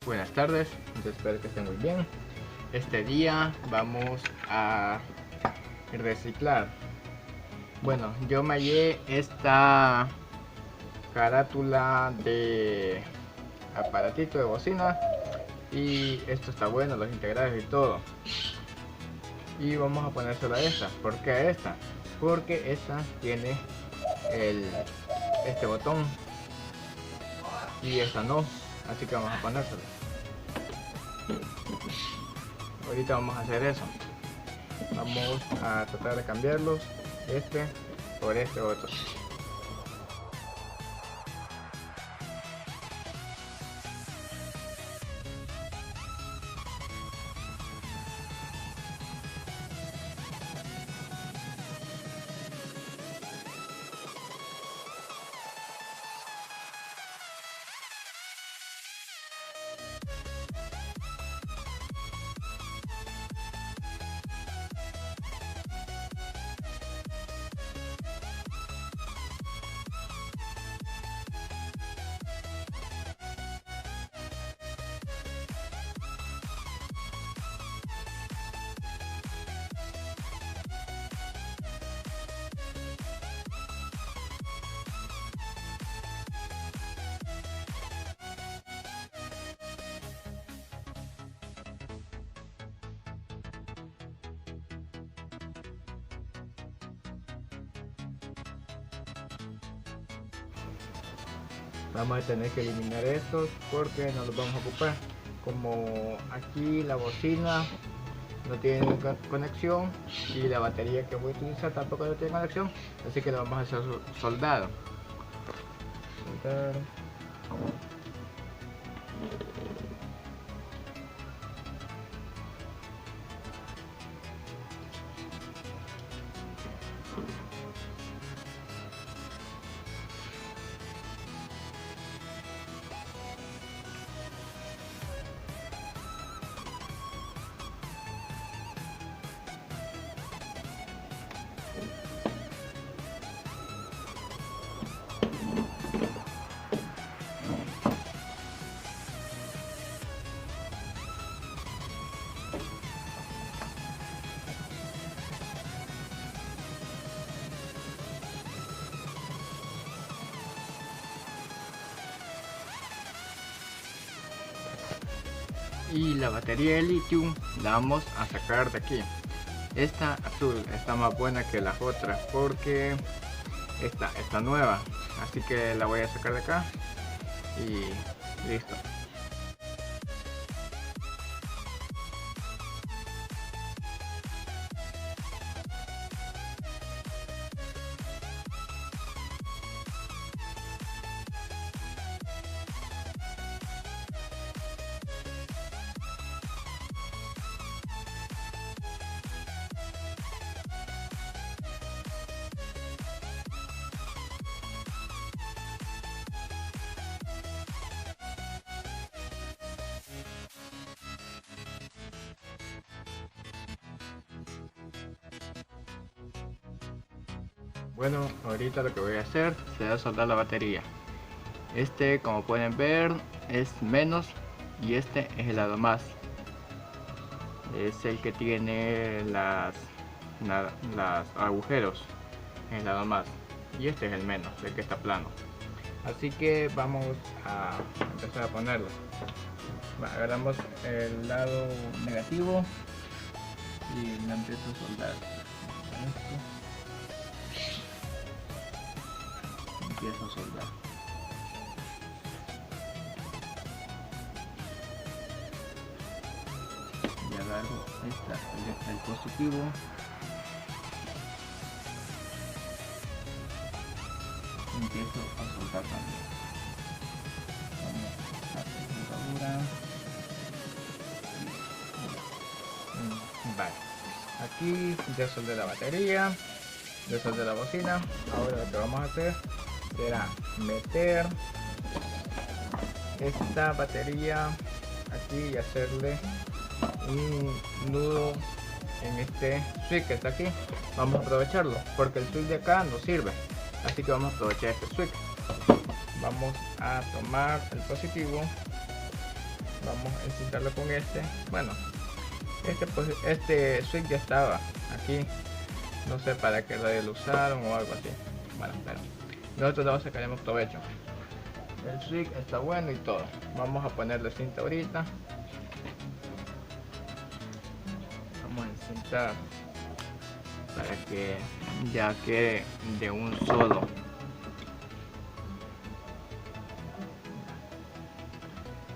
Buenas tardes, espero que estén muy bien. Este día vamos a reciclar. Bueno, yo me hallé esta carátula de aparatito de bocina y esto está bueno, los integrales y todo. Y vamos a ponérsela a esta. ¿Por qué a esta? Porque esta tiene este botón y esta no, así que vamos a ponérsela. Ahorita vamos a hacer eso. Vamos a tratar de cambiarlos, este por este otro. Vamos a tener que eliminar estos porque no los vamos a ocupar. Como aquí la bocina no tiene conexión y la batería que voy a utilizar tampoco no tiene conexión, así que lo vamos a hacer soldado. Y la batería de litio la vamos a sacar de aquí. Esta azul está más buena que las otras porque esta está nueva, así que la voy a sacar de acá y listo. Bueno, ahorita lo que voy a hacer será soldar la batería. Este, como pueden ver, es menos y este es el lado más. Es el que tiene las agujeros en el lado más y este es el menos, el que está plano. Así que vamos a empezar a ponerlo. Agarramos el lado negativo y lo empiezo a soldar. Empiezo a soldar. Y agarro el positivo. Empiezo a soltar también. Vamos a hacer soldadura. Vale. Aquí ya soldé la batería. Ya soldé la bocina. Ahora lo que vamos a hacer será meter esta batería aquí y hacerle un nudo en este switch que está aquí. Vamos a aprovecharlo porque el switch de acá no sirve, así que vamos a aprovechar este switch. Vamos a tomar el positivo vamos a encintarlo con este. Bueno, este switch ya estaba aquí, no sé para qué radio lo usaron o algo así. Bueno, pero nosotros lo sacaremos provecho. El switch está bueno y todo. Vamos a ponerle cinta ahorita. Vamos a encintar para que ya quede de un solo.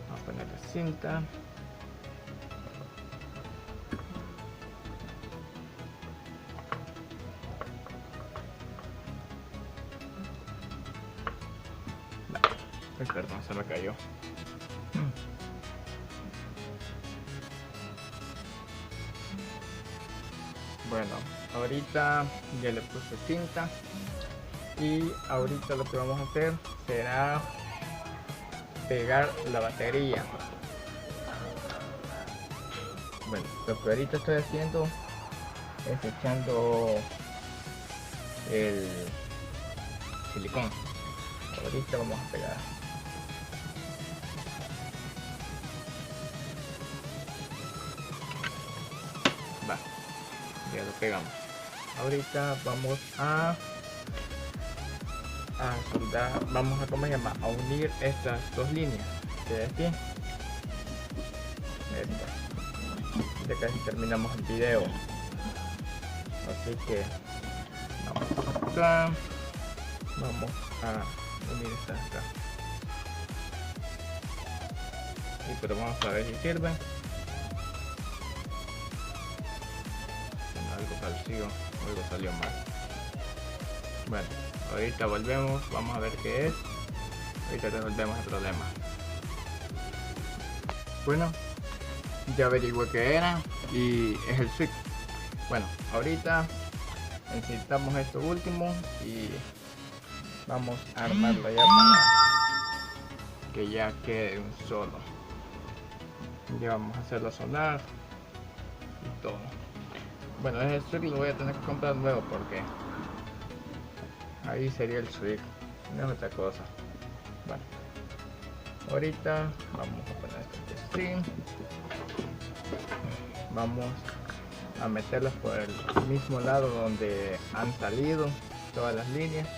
Vamos a ponerle cinta. Perdón, se me cayó. Bueno, ahorita ya le puse cinta y ahorita lo que vamos a hacer será pegar la batería. Bueno, lo que ahorita estoy haciendo es echando el silicón. Ahorita vamos a pegar. Va, ya lo pegamos. Ahorita vamos a soldar, vamos a, ¿cómo se llama? A unir estas dos líneas de aquí. Ya casi terminamos el video, así que vamos acá, vamos a unir estas acá y pero vamos a ver si sirven. Bueno, algo falsivo, algo salió mal. Bueno, ahorita volvemos, vamos a ver qué es. Ahorita resolvemos el problema. Bueno, ya averigué qué era y es el switch. Bueno, ahorita necesitamos esto último y vamos a armarlo ya para que ya quede un solo. Ya vamos a hacerlo sonar y todo. Bueno, ese switch lo voy a tener que comprar nuevo porque ahí sería el switch, no es otra cosa. Bueno, ahorita vamos a poner este string. Vamos a meterlas por el mismo lado donde han salido todas las líneas.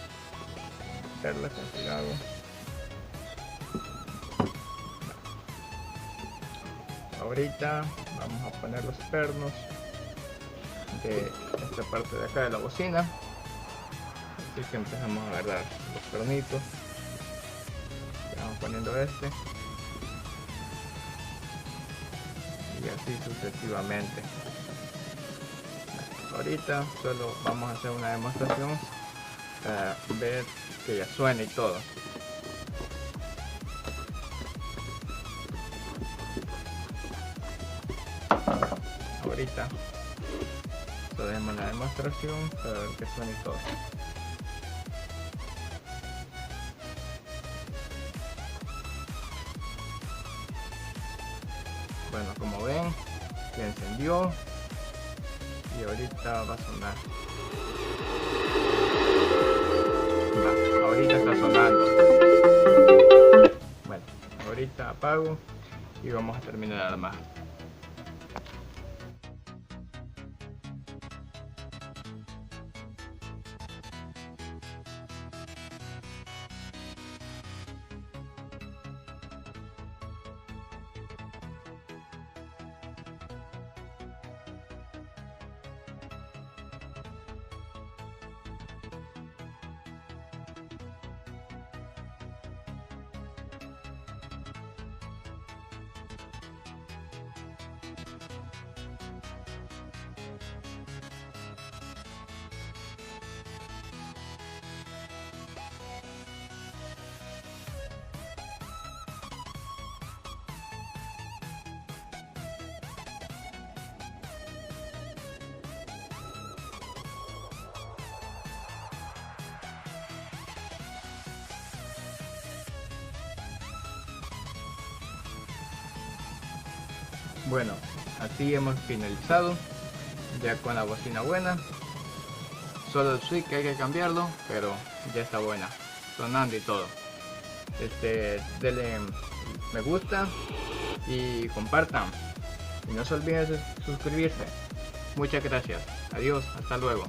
Meterlas con cuidado. Ahorita vamos a poner los pernos de esta parte de acá de la bocina. Así que empezamos a agarrar los pernitos. Vamos poniendo este. Y así sucesivamente. Ahorita solo vamos a hacer una demostración para ver que ya suena y todo. Ahorita solo dejemos la demostración para ver que suena y todo. Bueno, como ven, ya encendió y ahorita va a sonar. Va, ahorita está sonando. Bueno, ahorita apago y vamos a terminar de armar. Bueno, así hemos finalizado ya con la bocina buena. Solo el switch que hay que cambiarlo, pero ya está buena, sonando y todo. Denle me gusta y compartan. Y no se olviden de suscribirse. Muchas gracias. Adiós. Hasta luego.